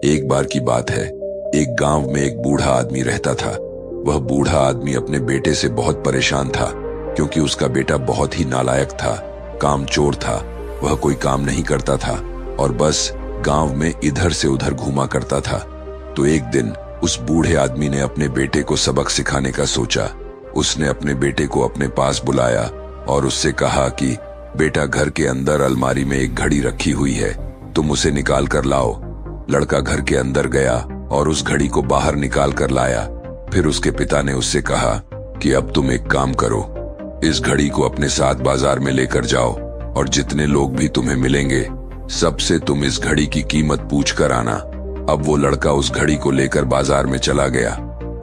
एक बार की बात है, एक गांव में एक बूढ़ा आदमी रहता था। वह बूढ़ा आदमी अपने बेटे से बहुत परेशान था, क्योंकि उसका बेटा बहुत ही नालायक था, कामचोर था। वह कोई काम नहीं करता था और बस गांव में इधर से उधर घूमा करता था। तो एक दिन उस बूढ़े आदमी ने अपने बेटे को सबक सिखाने का सोचा। उसने अपने बेटे को अपने पास बुलाया और उससे कहा कि बेटा, घर के अंदर अलमारी में एक घड़ी रखी हुई है, तुम उसे निकाल कर लाओ। लड़का घर के अंदर गया और उस घड़ी को बाहर निकाल कर लाया। फिर उसके पिता ने उससे कहा कि अब तुम एक काम करो, इस घड़ी को अपने साथ बाजार में लेकर जाओ और जितने लोग भी तुम्हें मिलेंगे सबसे तुम इस घड़ी की कीमत पूछ कर आना। अब वो लड़का उस घड़ी को लेकर बाजार में चला गया।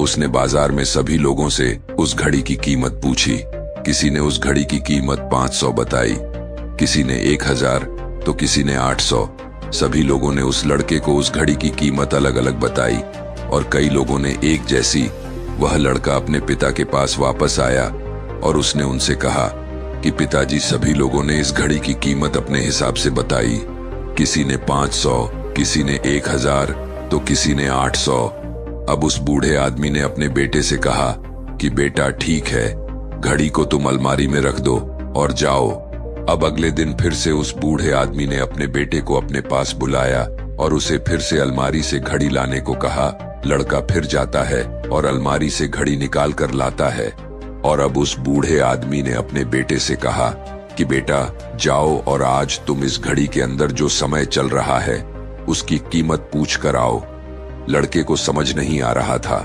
उसने बाजार में सभी लोगों से उस घड़ी की कीमत पूछी। किसी ने उस घड़ी की कीमत 500 बताई, किसी ने 1000 तो किसी ने 800। सभी लोगों ने उस लड़के को उस घड़ी की कीमत अलग अलग बताई और कई लोगों ने एक जैसी। वह लड़का अपने पिता के पास वापस आया और उसने उनसे कहा कि पिताजी, सभी लोगों ने इस घड़ी की कीमत अपने हिसाब से बताई। किसी ने 500, किसी ने 1000 तो किसी ने 800। अब उस बूढ़े आदमी ने अपने बेटे से कहा कि बेटा, ठीक है, घड़ी को तुम अलमारी में रख दो और जाओ। अब अगले दिन फिर से उस बूढ़े आदमी ने अपने बेटे को अपने पास बुलाया और उसे फिर से अलमारी से घड़ी लाने को कहा। लड़का फिर जाता है और अलमारी से घड़ी निकाल कर लाता है। और अब उस बूढ़े आदमी ने अपने बेटे से कहा कि बेटा, जाओ और आज तुम इस घड़ी के अंदर जो समय चल रहा है उसकी कीमत पूछ कर आओ। लड़के को समझ नहीं आ रहा था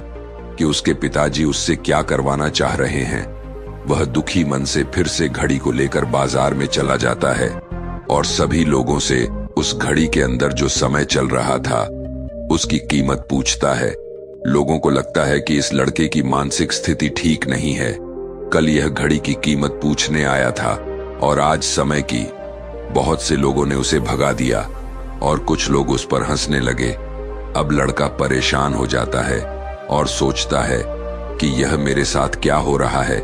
कि उसके पिताजी उससे क्या करवाना चाह रहे हैं। वह दुखी मन से फिर से घड़ी को लेकर बाजार में चला जाता है और सभी लोगों से उस घड़ी के अंदर जो समय चल रहा था उसकी कीमत पूछता है। लोगों को लगता है कि इस लड़के की मानसिक स्थिति ठीक नहीं है। कल यह घड़ी की कीमत पूछने आया था और आज समय की। बहुत से लोगों ने उसे भगा दिया और कुछ लोग उस पर हंसने लगे। अब लड़का परेशान हो जाता है और सोचता है कि यह मेरे साथ क्या हो रहा है।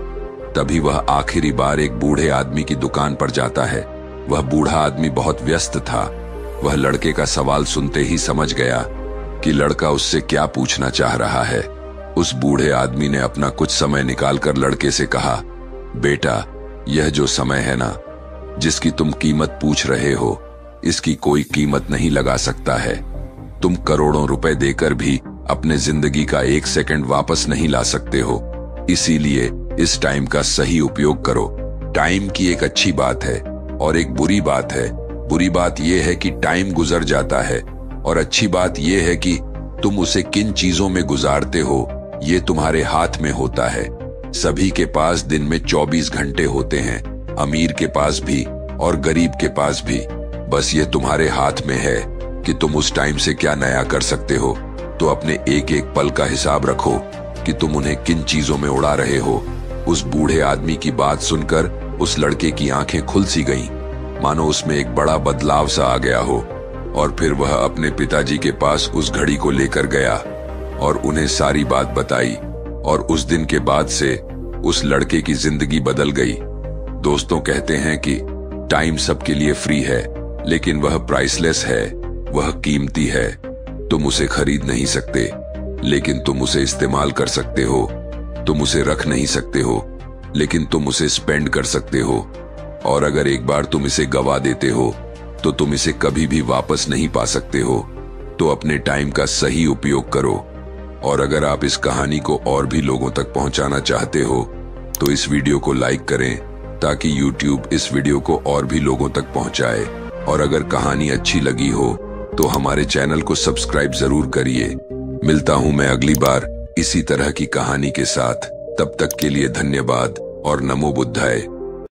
तभी वह आखिरी बार एक बूढ़े आदमी की दुकान पर जाता है। वह बूढ़ा आदमी बहुत व्यस्त था। वह लड़के का सवाल सुनते ही समझ गया कि लड़का उससे क्या पूछना चाह रहा है। उस बूढ़े आदमी ने अपना कुछ समय निकालकर लड़के से कहा, बेटा, यह जो समय है ना, जिसकी तुम कीमत पूछ रहे हो, इसकी कोई कीमत नहीं लगा सकता है। तुम करोड़ों रुपए देकर भी अपने जिंदगी का 1 सेकंड वापस नहीं ला सकते हो। इसीलिए इस टाइम का सही उपयोग करो। टाइम की एक अच्छी बात है और एक बुरी बात है। बुरी बात यह है कि टाइम गुजर जाता है और अच्छी बात यह है कि तुम उसे किन चीजों में गुजारते हो ये तुम्हारे हाथ में होता है। सभी के पास दिन में 24 घंटे होते हैं, अमीर के पास भी और गरीब के पास भी। बस ये तुम्हारे हाथ में है कि तुम उस टाइम से क्या नया कर सकते हो। तो अपने एक एक पल का हिसाब रखो कि तुम उन्हें किन चीजों में उड़ा रहे हो। उस बूढ़े आदमी की बात सुनकर उस लड़के की आंखें खुल सी गईं, मानो उसमें एक बड़ा बदलाव सा आ गया हो। और फिर वह अपने पिताजी के पास उस घड़ी को लेकर गया और उन्हें सारी बात बताई। और उस दिन के बाद से उस लड़के की जिंदगी बदल गई। दोस्तों कहते हैं कि टाइम सबके लिए फ्री है, लेकिन वह प्राइसलेस है, वह कीमती है। तुम उसे खरीद नहीं सकते, लेकिन तुम उसे इस्तेमाल कर सकते हो। तुम उसे रख नहीं सकते हो, लेकिन तुम उसे स्पेंड कर सकते हो। और अगर एक बार तुम इसे गवा देते हो तो तुम इसे कभी भी वापस नहीं पा सकते हो। तो अपने टाइम का सही उपयोग करो। और अगर आप इस कहानी को और भी लोगों तक पहुंचाना चाहते हो तो इस वीडियो को लाइक करें, ताकि YouTube इस वीडियो को और भी लोगों तक पहुंचाए। और अगर कहानी अच्छी लगी हो तो हमारे चैनल को सब्सक्राइब जरूर करिए। मिलता हूं मैं अगली बार इसी तरह की कहानी के साथ। तब तक के लिए धन्यवाद और नमो बुद्धाय।